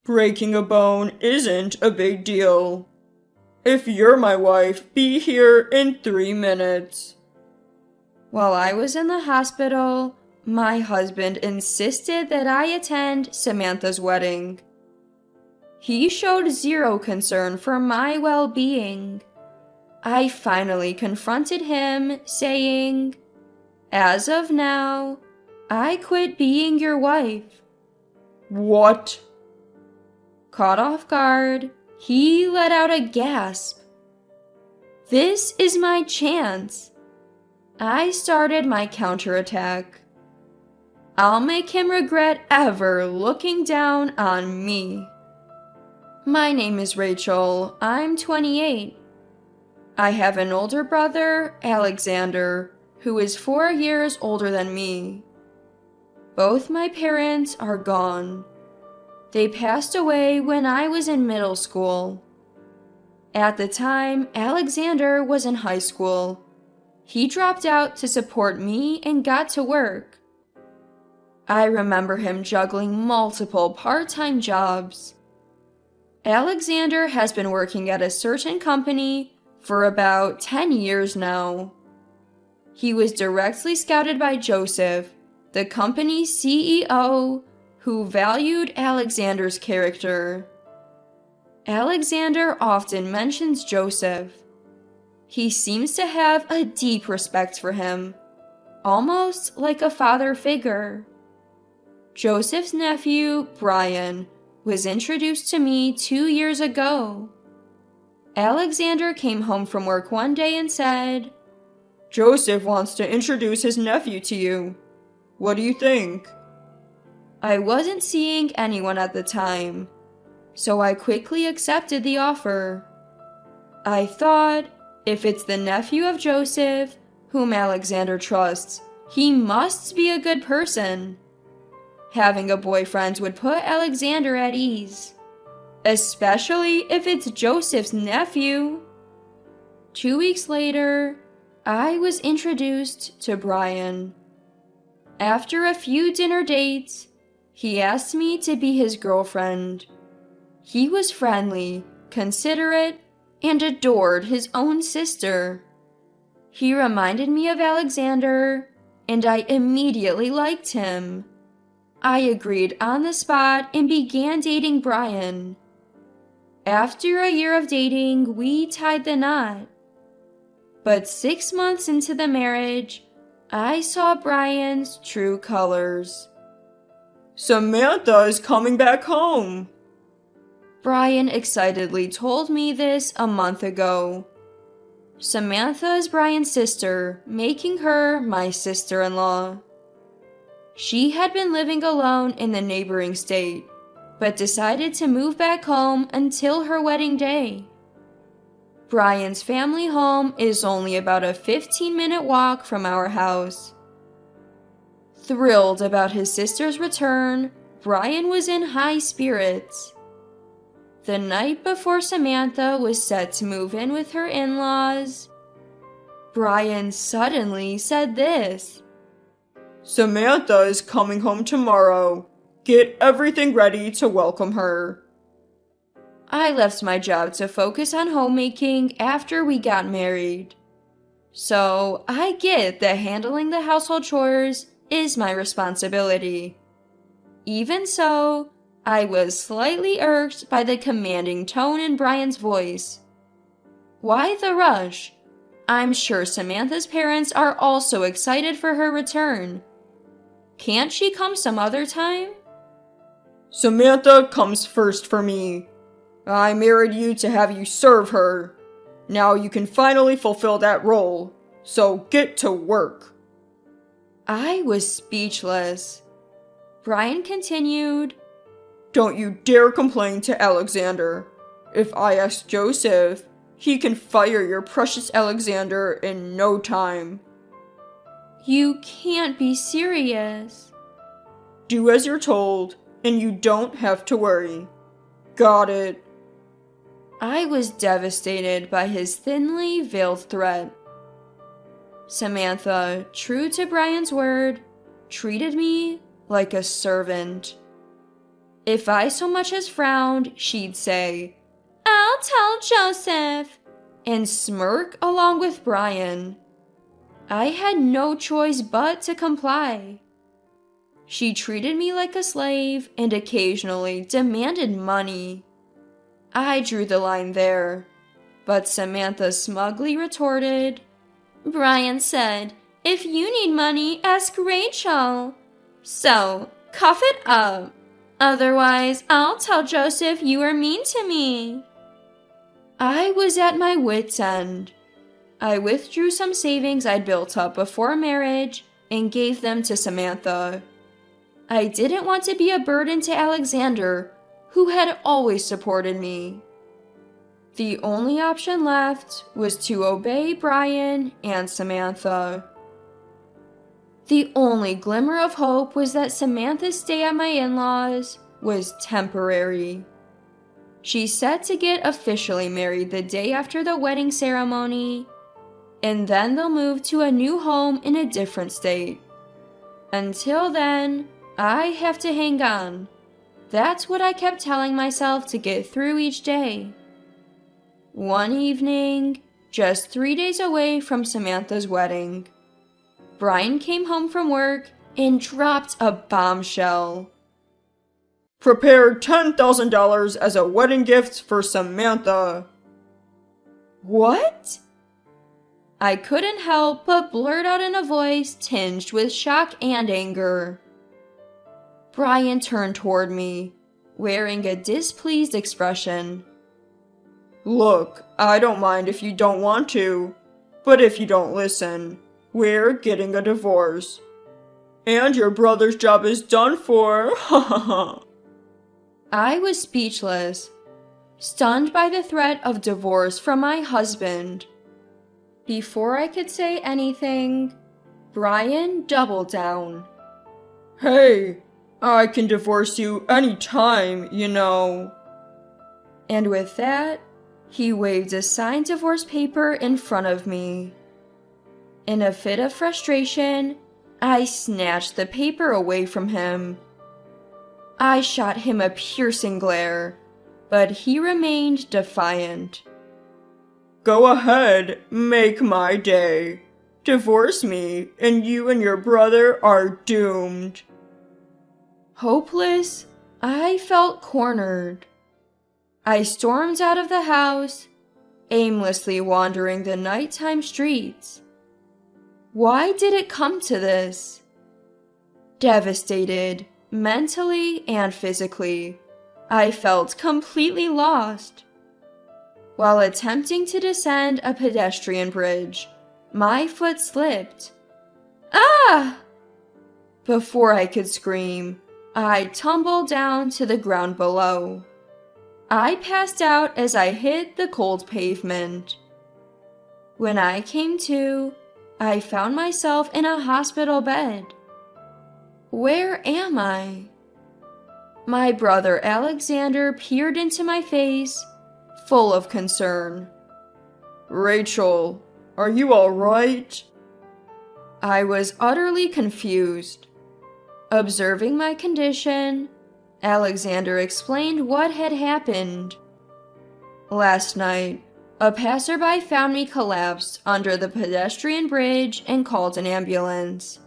Breaking a bone isn't a big deal. If you're my wife, be here in 3 minutes. While I was in the hospital, my husband insisted that I attend Samantha's wedding. He showed zero concern for my well-being. I finally confronted him, saying, "As of now, I quit being your wife." What? Caught off guard, he let out a gasp. This is my chance. I started my counterattack. I'll make him regret ever looking down on me. My name is Rachel. I'm 28. I have an older brother, Alexander, who is 4 years older than me. Both my parents are gone. They passed away when I was in middle school. At the time, Alexander was in high school. He dropped out to support me and got to work. I remember him juggling multiple part-time jobs. Alexander has been working at a certain company for about 10 years now. He was directly scouted by Joseph, the company's CEO, who valued Alexander's character. Alexander often mentions Joseph. He seems to have a deep respect for him, almost like a father figure. Joseph's nephew, Brian, was introduced to me 2 years ago. Alexander came home from work one day and said, Joseph wants to introduce his nephew to you. What do you think? I wasn't seeing anyone at the time, so I quickly accepted the offer. I thought, if it's the nephew of Joseph, whom Alexander trusts, he must be a good person. Having a boyfriend would put Alexander at ease, especially if it's Joseph's nephew. 2 weeks later, I was introduced to Brian. After a few dinner dates, he asked me to be his girlfriend. He was friendly, considerate, and adored his own sister. He reminded me of Alexander, and I immediately liked him. I agreed on the spot and began dating Brian. After a year of dating, we tied the knot. But 6 months into the marriage, I saw Brian's true colors. Samantha is coming back home. Brian excitedly told me this a month ago. Samantha is Brian's sister, making her my sister-in-law. She had been living alone in the neighboring state, but decided to move back home until her wedding day. Brian's family home is only about a 15-minute walk from our house. Thrilled about his sister's return, Brian was in high spirits. The night before Samantha was set to move in with her in-laws, Brian suddenly said this. Samantha is coming home tomorrow. Get everything ready to welcome her. I left my job to focus on homemaking after we got married. So I get that handling the household chores is my responsibility. Even so, I was slightly irked by the commanding tone in Brian's voice. Why the rush? I'm sure Samantha's parents are also excited for her return. Can't she come some other time? Samantha comes first for me. I married you to have you serve her. Now you can finally fulfill that role, so get to work. I was speechless. Brian continued, Don't you dare complain to Alexander. If I ask Joseph, he can fire your precious Alexander in no time. You can't be serious. Do as you're told, and you don't have to worry. Got it. I was devastated by his thinly veiled threat. Samantha, true to Brian's word, treated me like a servant. If I so much as frowned, she'd say, "I'll tell Joseph," and smirk along with Brian. I had no choice but to comply. She treated me like a slave and occasionally demanded money. I drew the line there, but Samantha smugly retorted, "Brian said, if you need money, ask Rachel. So, cough it up. Otherwise, I'll tell Joseph you were mean to me." I was at my wit's end. I withdrew some savings I'd built up before marriage and gave them to Samantha. I didn't want to be a burden to Alexander, who had always supported me. The only option left was to obey Brian and Samantha. The only glimmer of hope was that Samantha's stay at my in-laws was temporary. She's set to get officially married the day after the wedding ceremony, and then they'll move to a new home in a different state. Until then, I have to hang on. That's what I kept telling myself to get through each day. One evening, just 3 days away from Samantha's wedding, Brian came home from work and dropped a bombshell. Prepare $10,000 as a wedding gift for Samantha. What? I couldn't help but blurt out in a voice tinged with shock and anger. Brian turned toward me, wearing a displeased expression. Look, I don't mind if you don't want to, but if you don't listen, we're getting a divorce. And your brother's job is done for, ha ha ha. I was speechless, stunned by the threat of divorce from my husband. Before I could say anything, Brian doubled down. Hey, I can divorce you anytime, you know. And with that, he waved a signed divorce paper in front of me. In a fit of frustration, I snatched the paper away from him. I shot him a piercing glare, but he remained defiant. Go ahead, make my day. Divorce me, and you and your brother are doomed. Hopeless, I felt cornered. I stormed out of the house, aimlessly wandering the nighttime streets. Why did it come to this? Devastated, mentally and physically, I felt completely lost. While attempting to descend a pedestrian bridge, my foot slipped. Ah! Before I could scream, I tumbled down to the ground below. I passed out as I hit the cold pavement. When I came to, I found myself in a hospital bed. Where am I? My brother Alexander peered into my face, full of concern. Rachel, are you all right? I was utterly confused. Observing my condition, Alexander explained what had happened. Last night, a passerby found me collapsed under the pedestrian bridge and called an ambulance.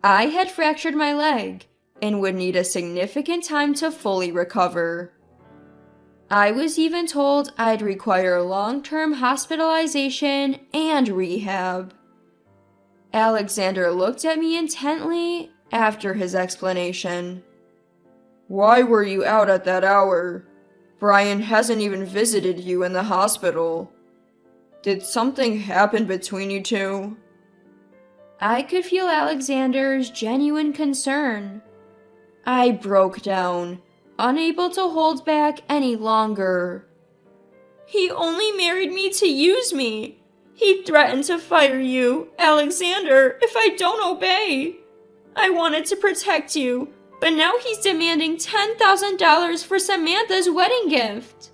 I had fractured my leg and would need a significant time to fully recover. I was even told I'd require long-term hospitalization and rehab. Alexander looked at me intently after his explanation. Why were you out at that hour? Brian hasn't even visited you in the hospital. Did something happen between you two? I could feel Alexander's genuine concern. I broke down, unable to hold back any longer. He only married me to use me. He threatened to fire you, Alexander, if I don't obey. I wanted to protect you, but now he's demanding $10,000 for Samantha's wedding gift.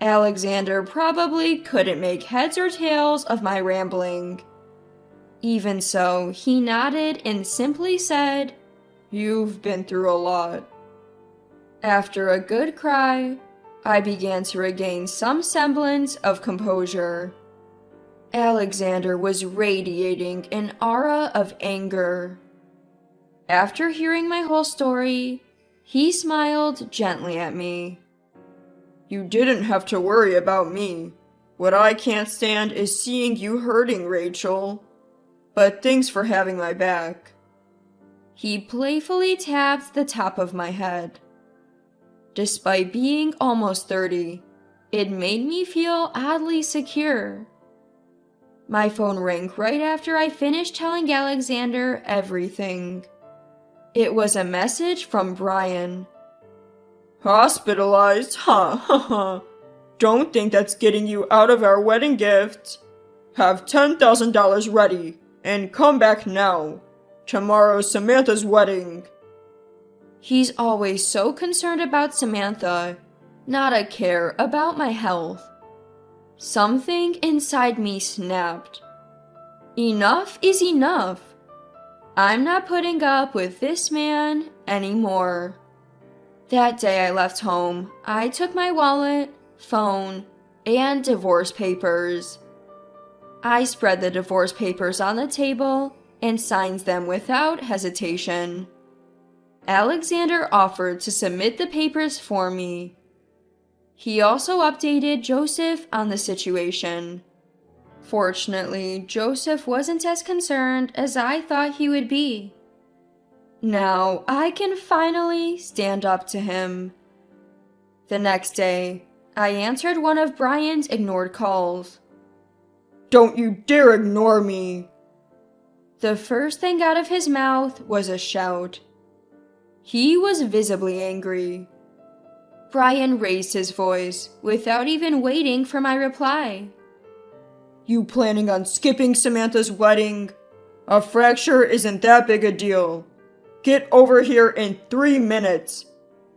Alexander probably couldn't make heads or tails of my rambling. Even so, he nodded and simply said, You've been through a lot. After a good cry, I began to regain some semblance of composure. Alexander was radiating an aura of anger. After hearing my whole story, he smiled gently at me. You didn't have to worry about me. What I can't stand is seeing you hurting, Rachel. But thanks for having my back. He playfully tapped the top of my head. Despite being almost 30, it made me feel oddly secure. My phone rang right after I finished telling Alexander everything. It was a message from Brian. Hospitalized? Ha. Don't think that's getting you out of our wedding gift. Have $10,000 ready and come back now. Tomorrow's Samantha's wedding. He's always so concerned about Samantha, not a care about my health. Something inside me snapped. Enough is enough. I'm not putting up with this man anymore. That day I left home, I took my wallet, phone, and divorce papers. I spread the divorce papers on the table and signed them without hesitation. Alexander offered to submit the papers for me. He also updated Joseph on the situation. Fortunately, Joseph wasn't as concerned as I thought he would be. Now I can finally stand up to him. The next day, I answered one of Brian's ignored calls. Don't you dare ignore me! The first thing out of his mouth was a shout. He was visibly angry. Brian raised his voice without even waiting for my reply. You planning on skipping Samantha's wedding? A fracture isn't that big a deal. Get over here in 3 minutes.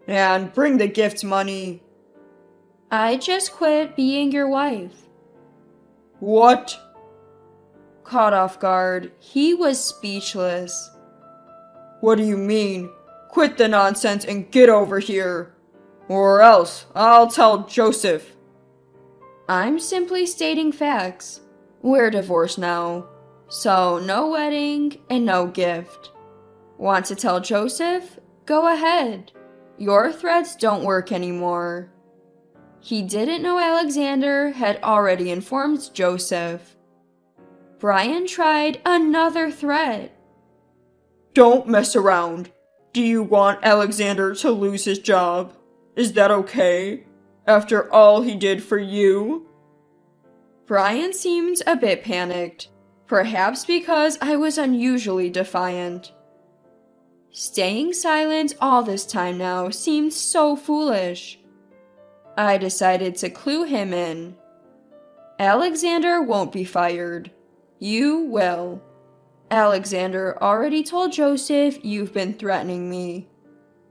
And bring the gift money. I just quit being your wife. What? Caught off guard, he was speechless. What do you mean? Quit the nonsense and get over here. Or else I'll tell Joseph. I'm simply stating facts. We're divorced now, so no wedding and no gift. Want to tell Joseph? Go ahead. Your threats don't work anymore. He didn't know Alexander had already informed Joseph. Brian tried another threat. Don't mess around. Do you want Alexander to lose his job? Is that okay? After all he did for you? Brian seemed a bit panicked, perhaps because I was unusually defiant. Staying silent all this time now seemed so foolish. I decided to clue him in. Alexander won't be fired. You will. Alexander already told Joseph you've been threatening me.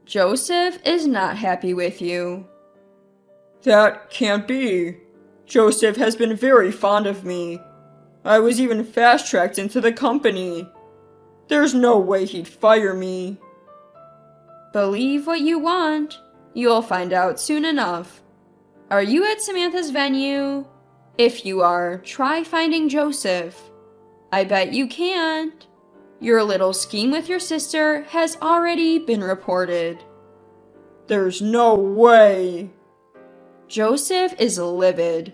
Joseph is not happy with you. That can't be. Joseph has been very fond of me. I was even fast-tracked into the company. There's no way he'd fire me. Believe what you want. You'll find out soon enough. Are you at Samantha's venue? If you are, try finding Joseph. I bet you can't. Your little scheme with your sister has already been reported. There's no way. Joseph is livid.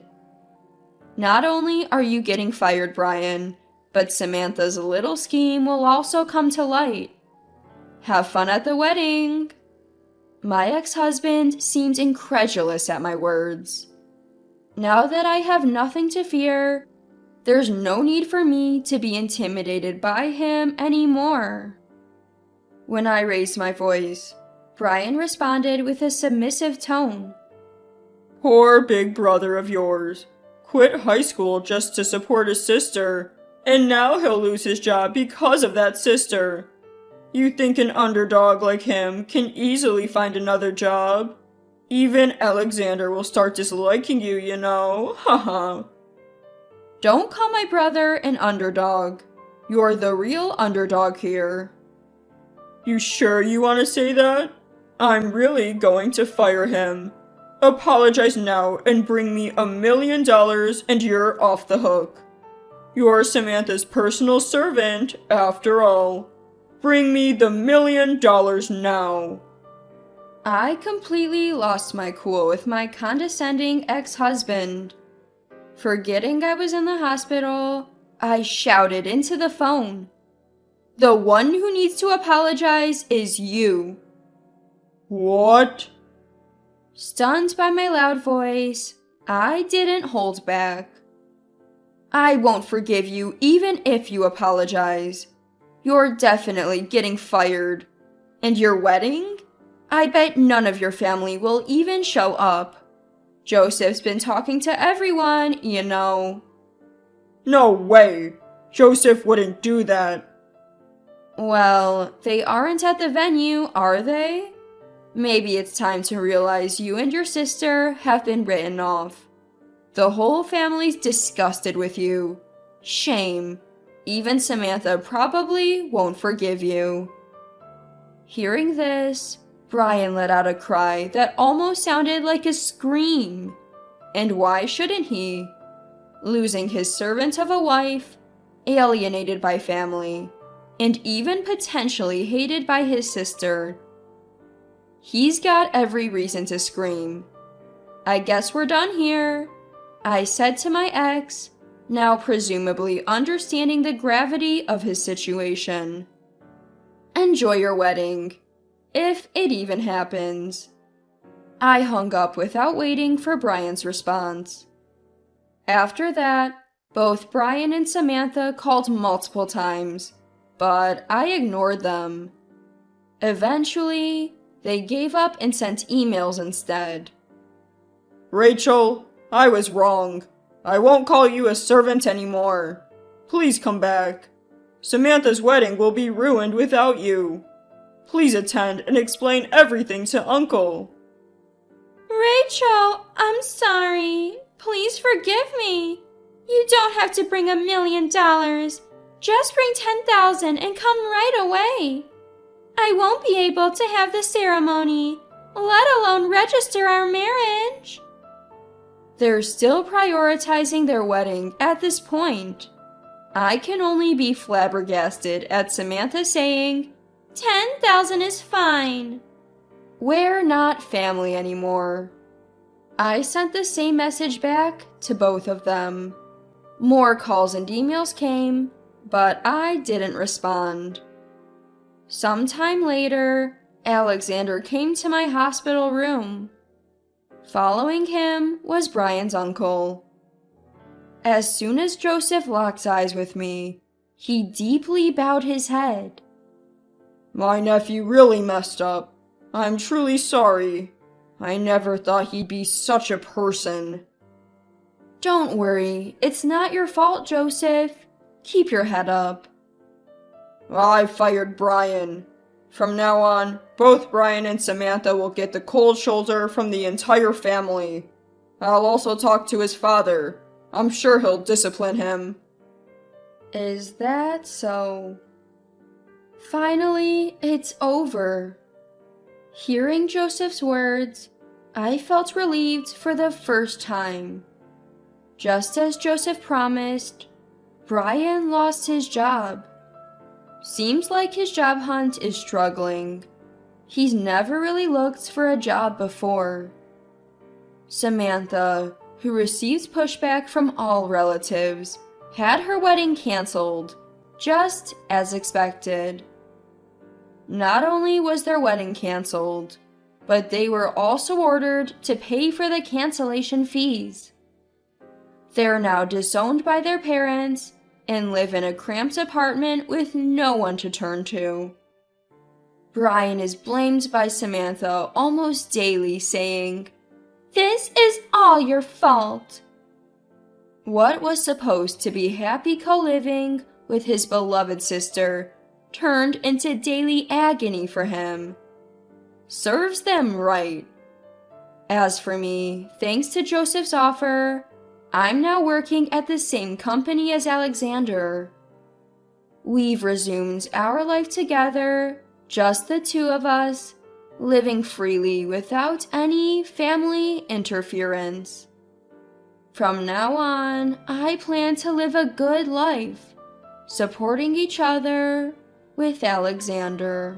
Not only are you getting fired, Brian, but Samantha's little scheme will also come to light. Have fun at the wedding. My ex-husband seemed incredulous at my words. Now that I have nothing to fear, there's no need for me to be intimidated by him anymore. When I raised my voice, Brian responded with a submissive tone. Poor big brother of yours. Quit high school just to support his sister, and now he'll lose his job because of that sister. You think an underdog like him can easily find another job? Even Alexander will start disliking you, you know. Haha. Don't call my brother an underdog. You're the real underdog here. You sure you want to say that? I'm really going to fire him. Apologize now and bring me $1,000,000 and you're off the hook. You're Samantha's personal servant, after all. Bring me the $1,000,000 now. I completely lost my cool with my condescending ex-husband. Forgetting I was in the hospital, I shouted into the phone. The one who needs to apologize is you. What? Stunned by my loud voice, I didn't hold back. I won't forgive you even if you apologize. You're definitely getting fired. And your wedding? I bet none of your family will even show up. Joseph's been talking to everyone, you know. No way. Joseph wouldn't do that. Well, they aren't at the venue, are they? Maybe it's time to realize you and your sister have been written off. The whole family's disgusted with you. Shame. Even Samantha probably won't forgive you. Hearing this, Brian let out a cry that almost sounded like a scream. And why shouldn't he? Losing his servant of a wife, alienated by family, and even potentially hated by his sister. He's got every reason to scream. I guess we're done here, I said to my ex, now presumably understanding the gravity of his situation. Enjoy your wedding, if it even happens. I hung up without waiting for Brian's response. After that, both Brian and Samantha called multiple times, but I ignored them. Eventually, they gave up and sent emails instead. Rachel, I was wrong. I won't call you a servant anymore. Please come back. Samantha's wedding will be ruined without you. Please attend and explain everything to Uncle. Rachel, I'm sorry. Please forgive me. You don't have to bring $1,000,000. Just bring 10,000 and come right away. I won't be able to have the ceremony, let alone register our marriage. They're still prioritizing their wedding at this point. I can only be flabbergasted at Samantha saying, 10,000 is fine. We're not family anymore. I sent the same message back to both of them. More calls and emails came, but I didn't respond. Sometime later, Alexander came to my hospital room. Following him was Brian's uncle. As soon as Joseph locked eyes with me, he deeply bowed his head. My nephew really messed up. I'm truly sorry. I never thought he'd be such a person. Don't worry, it's not your fault, Joseph. Keep your head up. I fired Brian. From now on, both Brian and Samantha will get the cold shoulder from the entire family. I'll also talk to his father. I'm sure he'll discipline him. Is that so? Finally, it's over. Hearing Joseph's words, I felt relieved for the first time. Just as Joseph promised, Brian lost his job. Seems like his job hunt is struggling. He's never really looked for a job before. Samantha, who received pushback from all relatives, had her wedding canceled, just as expected. Not only was their wedding canceled, but they were also ordered to pay for the cancellation fees. They're now disowned by their parents and live in a cramped apartment with no one to turn to. Brian is blamed by Samantha almost daily, saying, "This is all your fault." What was supposed to be happy co-living with his beloved sister turned into daily agony for him. Serves them right. As for me, thanks to Joseph's offer, I'm now working at the same company as Alexander. We've resumed our life together, just the two of us, living freely without any family interference. From now on, I plan to live a good life, supporting each other with Alexander.